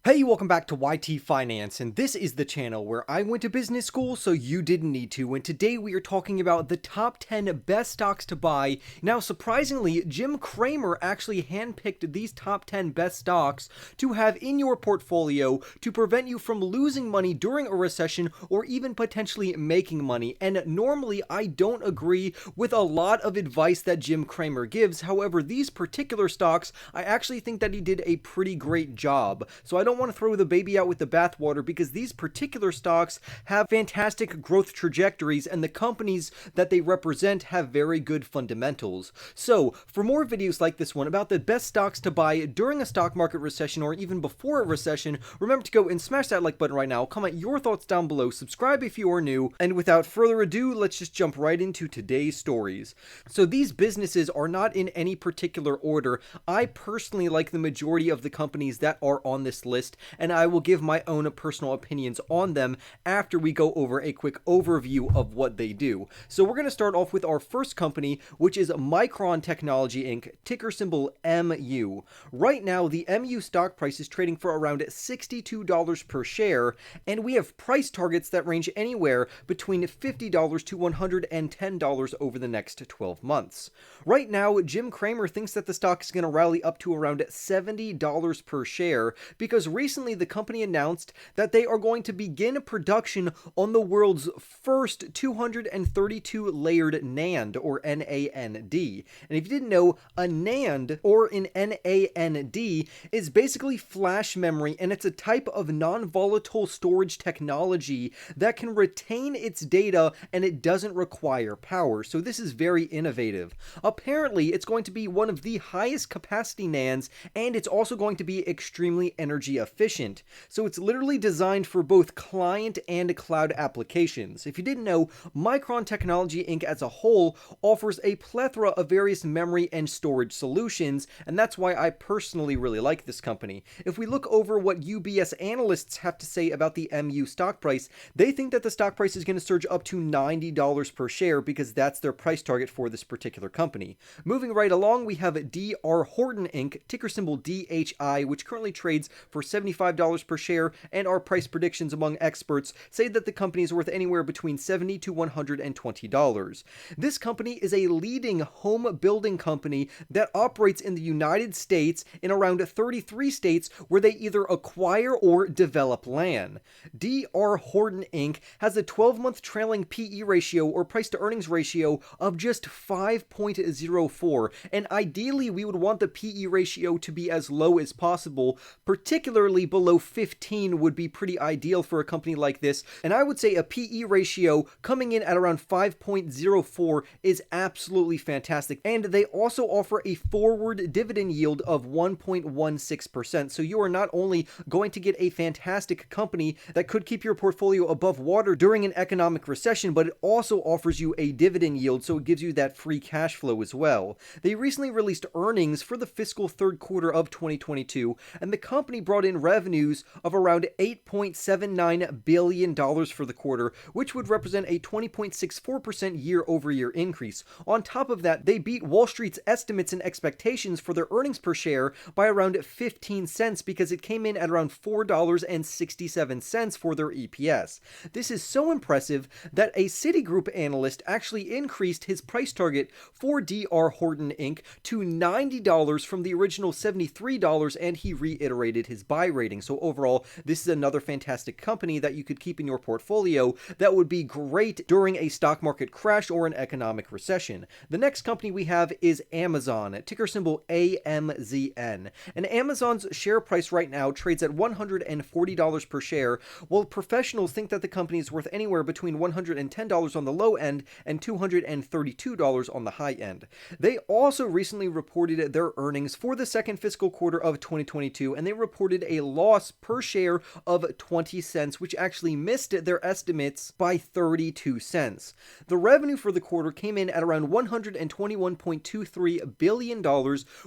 Hey, welcome back to YT Finance, and this is the channel where I went to business school so you didn't need to, and today we are talking about the top 10 best stocks to buy. Now, surprisingly, Jim Cramer actually handpicked these top 10 best stocks to have in your portfolio to prevent you from losing money during a recession or even potentially making money. And normally, I don't agree with a lot of advice that Jim Cramer gives. However, these particular stocks, I actually think that he did a pretty great job. So I don't want to throw the baby out with the bathwater because these particular stocks have fantastic growth trajectories and the companies that they represent have very good fundamentals. So for more videos like this one about the best stocks to buy during a stock market recession or even before a recession, remember to go and smash that like button right now, comment your thoughts down below, subscribe if you are new, and without further ado, let's just jump right into today's stories. So these businesses are not in any particular order. I personally like the majority of the companies that are on this list, and I will give my own personal opinions on them after we go over a quick overview of what they do. So we're going to start off with our first company, which is Micron Technology Inc., ticker symbol MU. Right now, the MU stock price is trading for around $62 per share, and we have price targets that range anywhere between $50 to $110 over the next 12 months. Right now, Jim Cramer thinks that the stock is going to rally up to around $70 per share because recently the company announced that they are going to begin production on the world's first 232 layered NAND, or NAND. And if you didn't know, a NAND or an NAND is basically flash memory, and it's a type of non-volatile storage technology that can retain its data and it doesn't require power. So this is very innovative. Apparently, it's going to be one of the highest capacity NANDs, and it's also going to be extremely energy efficient. So it's literally designed for both client and cloud applications. If you didn't know, Micron Technology Inc. as a whole offers a plethora of various memory and storage solutions, and that's why I personally really like this company. If we look over what UBS analysts have to say about the MU stock price, they think that the stock price is going to surge up to $90 per share because that's their price target for this particular company. Moving right along, we have DR Horton Inc., ticker symbol DHI, which currently trades for $75 per share, and our price predictions among experts say that the company is worth anywhere between $70 to $120. This company is a leading home building company that operates in the United States in around 33 states where they either acquire or develop land. DR Horton Inc. has a 12-month trailing PE ratio, or price to earnings ratio, of just 5.04, and ideally we would want the PE ratio to be as low as possible, particularly below 15 would be pretty ideal for a company like this, and I would say a PE ratio coming in at around 5.04 is absolutely fantastic. And they also offer a forward dividend yield of 1.16%, so you are not only going to get a fantastic company that could keep your portfolio above water during an economic recession, but it also offers you a dividend yield, so it gives you that free cash flow as well. They recently released earnings for the fiscal third quarter of 2022, and the company brought in revenues of around $8.79 billion for the quarter, which would represent a 20.64% year-over-year increase. On top of that, they beat Wall Street's estimates and expectations for their earnings per share by around 15 cents because it came in at around $4.67 for their EPS. This is so impressive that a Citigroup analyst actually increased his price target for DR Horton Inc. to $90 from the original $73, and he reiterated his buy rating. So overall, this is another fantastic company that you could keep in your portfolio that would be great during a stock market crash or an economic recession. The next company we have is Amazon, ticker symbol AMZN. And Amazon's share price right now trades at $140 per share, while professionals think that the company is worth anywhere between $110 on the low end and $232 on the high end. They also recently reported their earnings for the second fiscal quarter of 2022, and they reported a loss per share of 20 cents, which actually missed their estimates by 32 cents. The revenue for the quarter came in at around $121.23 billion,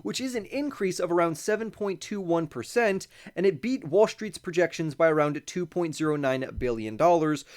which is an increase of around 7.21%, and it beat Wall Street's projections by around $2.09 billion.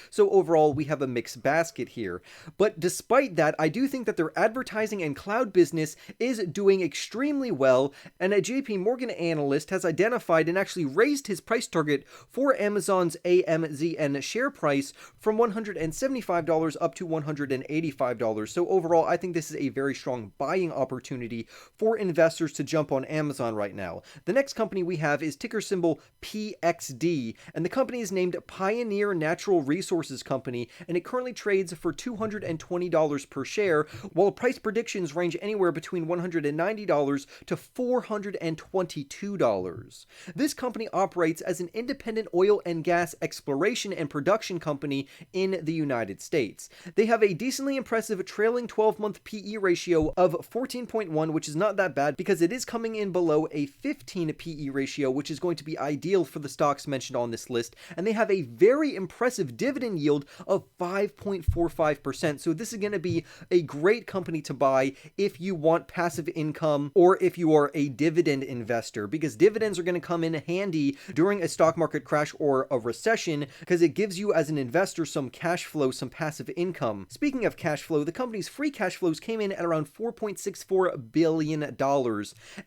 So overall, we have a mixed basket here. But despite that, I do think that their advertising and cloud business is doing extremely well, and a JP Morgan analyst has identified and actually actually raised his price target for Amazon's AMZN share price from $175 up to $185. So overall, I think this is a very strong buying opportunity for investors to jump on Amazon right now. The next company we have is ticker symbol PXD, and the company is named Pioneer Natural Resources Company, and it currently trades for $220 per share, while price predictions range anywhere between $190 to $422. This company operates as an independent oil and gas exploration and production company in the United States. They have a decently impressive trailing 12-month PE ratio of 14.1, which is not that bad because it is coming in below a 15 PE ratio, which is going to be ideal for the stocks mentioned on this list, and they have a very impressive dividend yield of 5.45%. So this is going to be a great company to buy if you want passive income or if you are a dividend investor, because dividends are going to come in handy during a stock market crash or a recession because it gives you as an investor some cash flow, some passive income. Speaking of cash flow, the company's free cash flows came in at around $4.64 billion.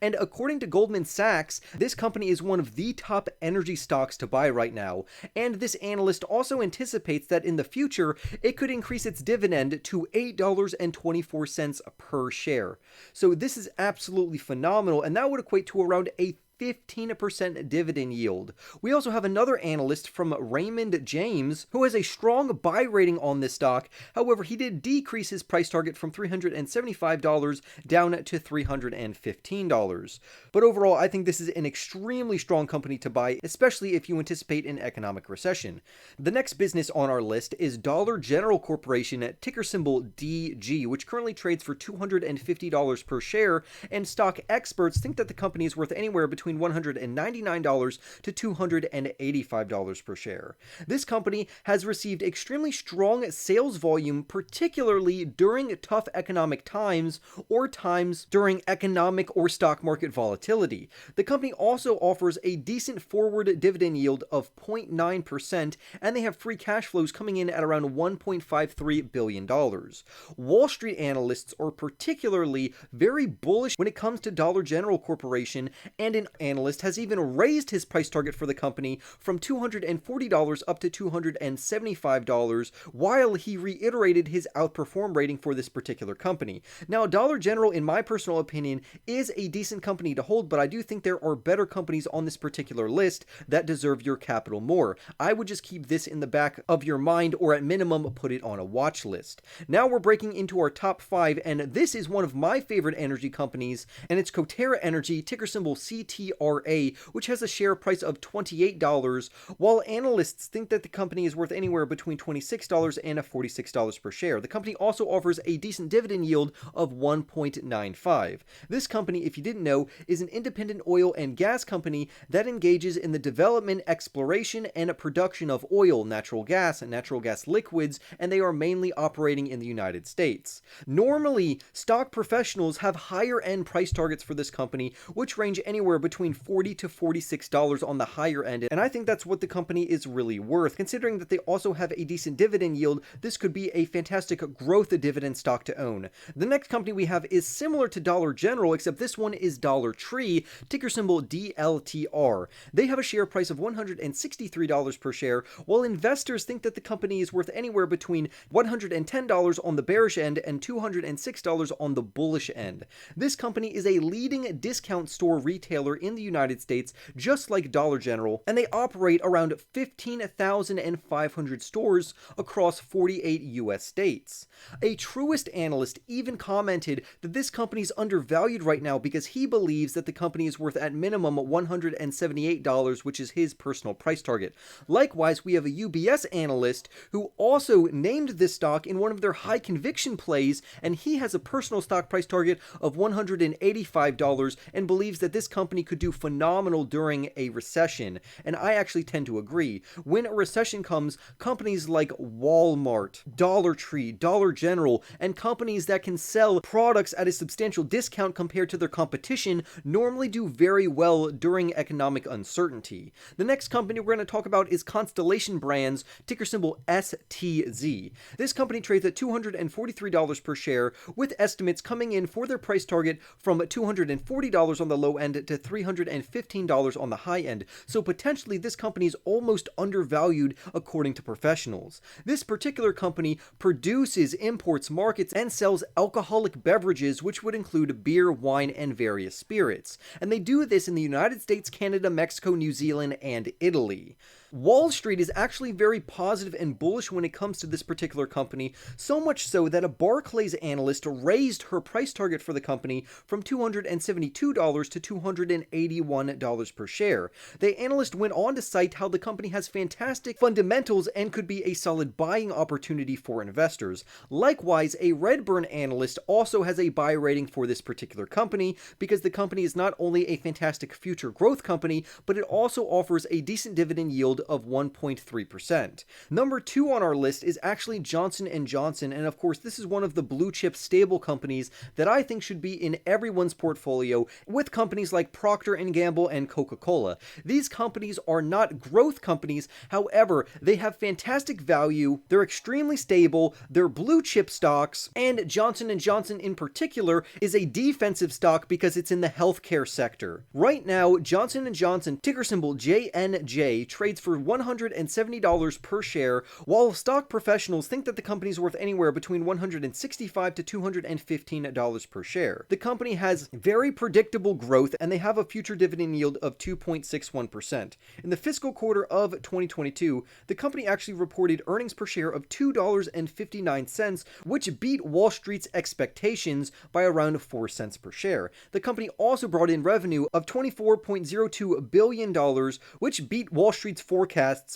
And according to Goldman Sachs, this company is one of the top energy stocks to buy right now. And this analyst also anticipates that in the future, it could increase its dividend to $8.24 per share. So this is absolutely phenomenal, and that would equate to around a 15% dividend yield. We also have another analyst from Raymond James who has a strong buy rating on this stock. However, he did decrease his price target from $375 down to $315. But overall, I think this is an extremely strong company to buy, especially if you anticipate an economic recession. The next business on our list is Dollar General Corporation, ticker symbol DG, which currently trades for $250 per share, and stock experts think that the company is worth anywhere between $199 to $285 per share. This company has received extremely strong sales volume, particularly during tough economic times or times during economic or stock market volatility. The company also offers a decent forward dividend yield of 0.9%, and they have free cash flows coming in at around $1.53 billion. Wall Street analysts are particularly very bullish when it comes to Dollar General Corporation, and an analyst has even raised his price target for the company from $240 up to $275, while he reiterated his outperform rating for this particular company. Now, Dollar General, in my personal opinion, is a decent company to hold, but I do think there are better companies on this particular list that deserve your capital more. I would just keep this in the back of your mind, or at minimum, put it on a watch list. Now we're breaking into our top 5, and this is one of my favorite energy companies, and it's Coterra Energy, ticker symbol CTRA, which has a share price of $28, while analysts think that the company is worth anywhere between $26 and $46 per share. The company also offers a decent dividend yield of 1.95. This company, if you didn't know, is an independent oil and gas company that engages in the development, exploration, and production of oil, natural gas, and natural gas liquids, and they are mainly operating in the United States. Normally, stock professionals have higher end price targets for this company, which range anywhere between $40 to $46 on the higher end, and I think that's what the company is really worth. Considering that they also have a decent dividend yield, this could be a fantastic growth dividend stock to own. The next company we have is similar to Dollar General, except this one is Dollar Tree, ticker symbol DLTR. They have a share price of $163 per share, while investors think that the company is worth anywhere between $110 on the bearish end and $206 on the bullish end. This company is a leading discount store retailer in the United States, just like Dollar General, and they operate around 15,500 stores across 48 US states. A Truist analyst even commented that this company is undervalued right now because he believes that the company is worth at minimum $178, which is his personal price target. Likewise, we have a UBS analyst who also named this stock in one of their high conviction plays, and he has a personal stock price target of $185 and believes that this company could do phenomenal during a recession. And I actually tend to agree. When a recession comes, companies like Walmart, Dollar Tree, Dollar General, and companies that can sell products at a substantial discount compared to their competition normally do very well during economic uncertainty. The next company we're going to talk about is Constellation Brands, ticker symbol STZ. This company trades at $243 per share, with estimates coming in for their price target from $240 on the low end to $300 $315 on the high end, so potentially this company is almost undervalued according to professionals. This particular company produces, imports, markets, and sells alcoholic beverages, which would include beer, wine, and various spirits. And they do this in the United States, Canada, Mexico, New Zealand, and Italy. Wall Street is actually very positive and bullish when it comes to this particular company, so much so that a Barclays analyst raised her price target for the company from $272 to $281 per share. The analyst went on to cite how the company has fantastic fundamentals and could be a solid buying opportunity for investors. Likewise, a Redburn analyst also has a buy rating for this particular company because the company is not only a fantastic future growth company, but it also offers a decent dividend yield of 1.3%. Number 2 on our list is actually Johnson & Johnson, and of course this is one of the blue chip stable companies that I think should be in everyone's portfolio, with companies like Procter & Gamble and Coca-Cola. These companies are not growth companies, however, they have fantastic value, they're extremely stable, they're blue chip stocks, and Johnson & Johnson in particular is a defensive stock because it's in the healthcare sector. Right now, Johnson & Johnson, ticker symbol JNJ, trades for $170 per share, while stock professionals think that the company is worth anywhere between $165 to $215 per share. The company has very predictable growth, and they have a future dividend yield of 2.61%. In the fiscal quarter of 2022, the company actually reported earnings per share of $2.59, which beat Wall Street's expectations by around 4 cents per share. The company also brought in revenue of $24.02 billion, which beat Wall Street's forecasts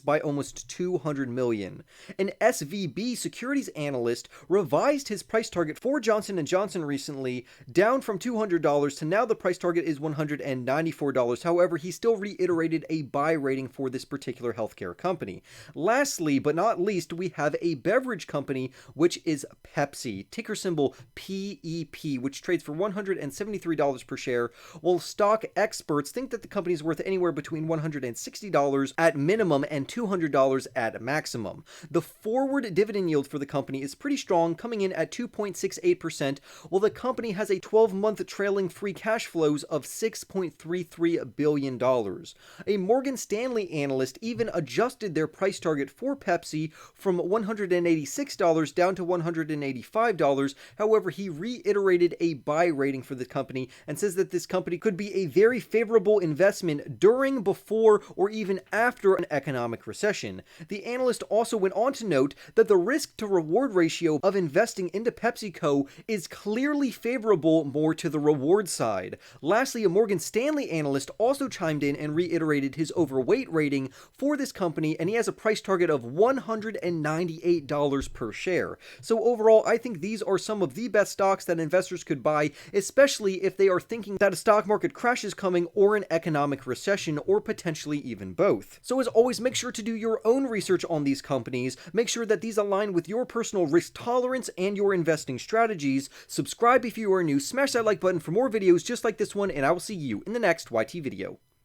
by almost $200 million. An SVB securities analyst revised his price target for Johnson & Johnson recently down from $200 to now the price target is $194. However, he still reiterated a buy rating for this particular healthcare company. Lastly, but not least, we have a beverage company, which is Pepsi, ticker symbol PEP, which trades for $173 per share, while stock experts think that the company is worth anywhere between $160 at minimum and $200 at maximum. The forward dividend yield for the company is pretty strong, coming in at 2.68%, while the company has a 12-month trailing free cash flows of $6.33 billion. A Morgan Stanley analyst even adjusted their price target for Pepsi from $186 down to $185. However, he reiterated a buy rating for the company and says that this company could be a very favorable investment during, before, or even after an economic recession. The analyst also went on to note that the risk to reward ratio of investing into PepsiCo is clearly favorable more to the reward side. Lastly, a Morgan Stanley analyst also chimed in and reiterated his overweight rating for this company, and he has a price target of $198 per share. So overall, I think these are some of the best stocks that investors could buy, especially if they are thinking that a stock market crash is coming or an economic recession, or potentially even both. So as always, make sure to do your own research on these companies, make sure that these align with your personal risk tolerance and your investing strategies. Subscribe if you are new, smash that like button for more videos just like this one, and I will see you in the next YT video.